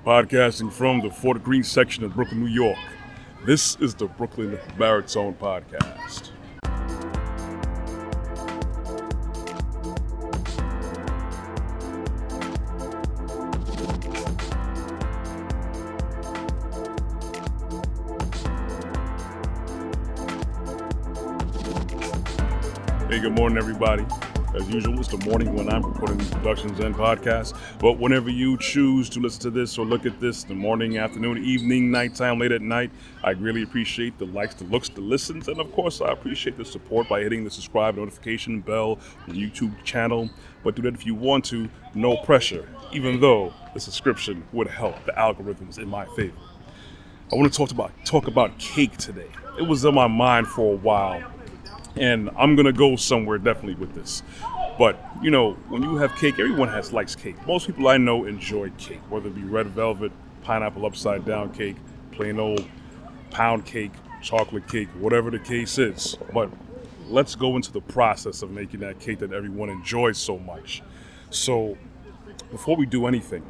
Podcasting from the Fort Greene section of Brooklyn, New York. This is the Brooklyn Baritone Podcast. Hey, good morning, everybody. As usual, it's the morning when I'm recording these productions and podcasts. But whenever you choose to listen to this or look at this, the morning, afternoon, evening, nighttime, late at night, I really appreciate the likes, the looks, the listens, and of course, I appreciate the support by hitting the subscribe notification bell on the YouTube channel. But do that if you want to, no pressure, even though the subscription would help the algorithms in my favor. I want to talk about cake today. It was on my mind for a while. And I'm going to go somewhere definitely with this. But, you know, when you have cake, everyone likes cake. Most people I know enjoy cake, whether it be red velvet, pineapple upside down cake, plain old pound cake, chocolate cake, whatever the case is. But let's go into the process of making that cake that everyone enjoys so much. So before we do anything,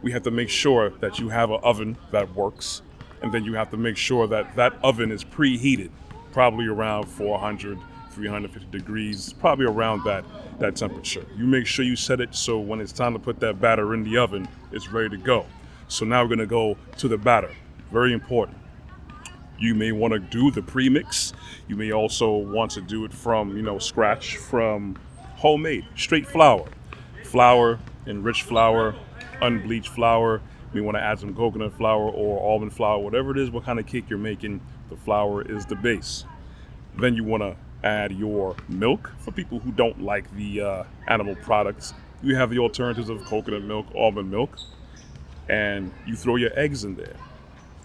we have to make sure that you have an oven that works. And then you have to make sure that that oven is preheated. Probably around 400, 350 degrees, probably around that temperature. You make sure you set it so when it's time to put that batter in the oven, it's ready to go. So now we're gonna go to the batter. Very important. You may wanna do the premix. You may also want to do it from, scratch, from homemade, straight flour. Flour, enriched flour, unbleached flour. You may wanna add some coconut flour or almond flour, whatever it is, what kind of cake you're making. The flour is the base. Then you want to add your milk. For people who don't like the animal products, you have the alternatives of coconut milk, almond milk, and you throw your eggs in there.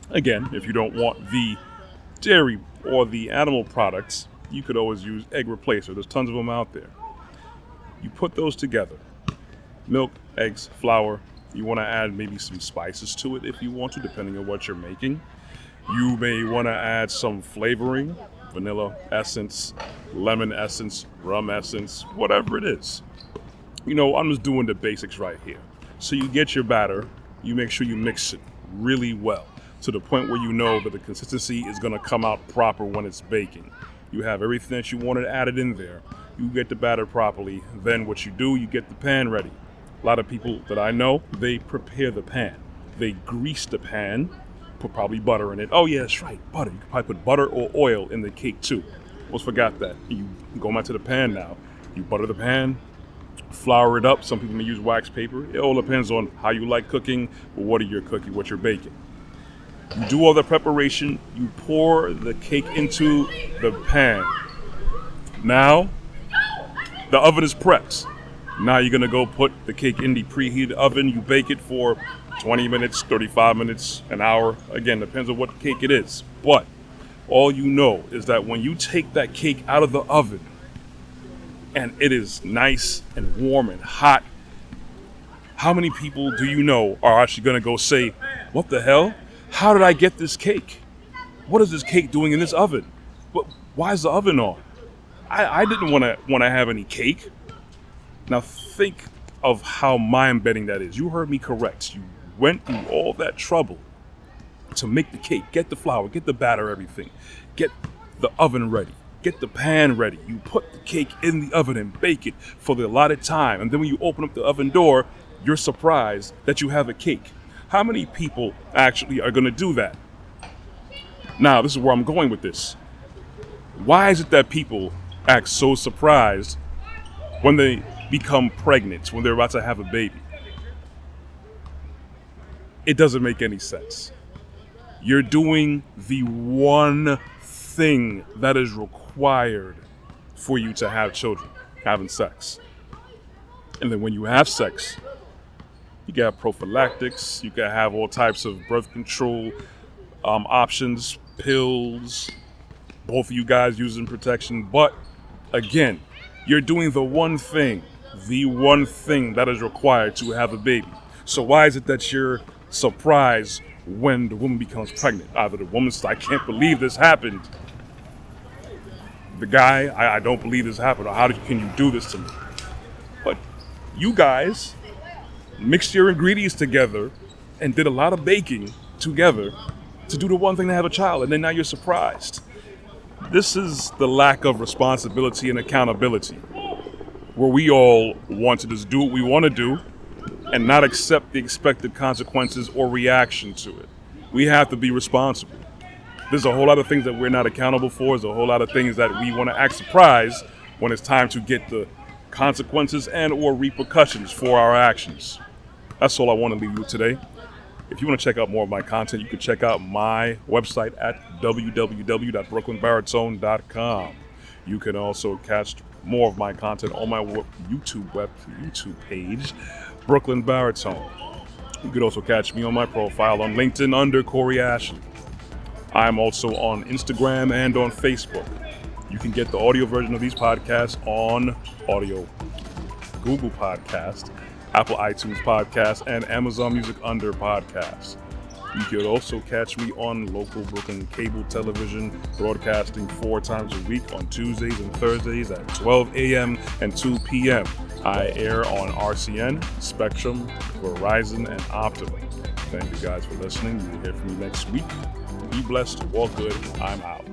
Again, if you don't want the dairy or the animal products, you could always use egg replacer. There's tons of them out there. You put those together. Milk, eggs, flour. You want to add maybe some spices to it if you want to, depending on what you're making. You may want to add some flavoring, vanilla essence, lemon essence, rum essence, whatever it is. I'm just doing the basics right here. So you get your batter, you make sure you mix it really well to the point where you know that the consistency is going to come out proper when it's baking. You have everything that you wanted added in there. You get the batter properly. Then what you do, you get the pan ready. A lot of people that I know, they prepare the pan. They grease the pan. Put probably butter in it. Oh yeah, that's right, butter. You could probably put butter or oil in the cake too. Almost forgot that. You go back to the pan now. You butter the pan, flour it up. Some people may use wax paper. It all depends on how you like cooking, or what you're baking. You do all the preparation. You pour the cake into the pan. Now, the oven is prepped. Now you're gonna go put the cake in the preheated oven. You bake it for 20 minutes, 35 minutes, an hour. Again, depends on what cake it is. But all you know is that when you take that cake out of the oven and it is nice and warm and hot, how many people do you know are actually gonna go say, what the hell? How did I get this cake? What is this cake doing in this oven? Why is the oven on? I didn't wanna have any cake. Now think of how mind-bending that is. You heard me correct. You went through all that trouble to make the cake, get the flour, get the batter, everything, get the oven ready, get the pan ready. You put the cake in the oven and bake it for the allotted time. And then when you open up the oven door, you're surprised that you have a cake. How many people actually are gonna do that? Now, this is where I'm going with this. Why is it that people act so surprised when they become pregnant, when they're about to have a baby? It doesn't make any sense. You're doing the one thing that is required for you to have children, having sex. And then when you have sex, you can have prophylactics, you can have all types of birth control options, pills, both of you guys using protection. But again, you're doing the one thing that is required to have a baby. So why is it that you're surprised when the woman becomes pregnant? Either the woman says, I can't believe this happened. The guy, I don't believe this happened. Or can you do this to me? But you guys mix your ingredients together and did a lot of baking together to do the one thing to have a child, and then now you're surprised. This is the lack of responsibility and accountability, where we all want to just do what we want to do and not accept the expected consequences or reaction to it. We have to be responsible. There's a whole lot of things that we're not accountable for. There's a whole lot of things that we want to act surprised when it's time to get the consequences and or repercussions for our actions. That's all I want to leave you with today. If you want to check out more of my content, you can check out my website at www.brooklynbaritone.com. You can also catch more of my content on my YouTube page, Brooklyn Baritone. You could also catch me on my profile on LinkedIn under Corey Ashley. I'm also on Instagram and on Facebook. You can get the audio version of these podcasts on Google Podcast, Apple iTunes Podcast, and Amazon Music under Podcasts. You could also catch me on local Brooklyn cable television, broadcasting 4 times a week on Tuesdays and Thursdays at 12 a.m. and 2 p.m. I air on RCN, Spectrum, Verizon, and Optima. Thank you guys for listening. You'll hear from me next week. Be blessed, walk good. I'm out.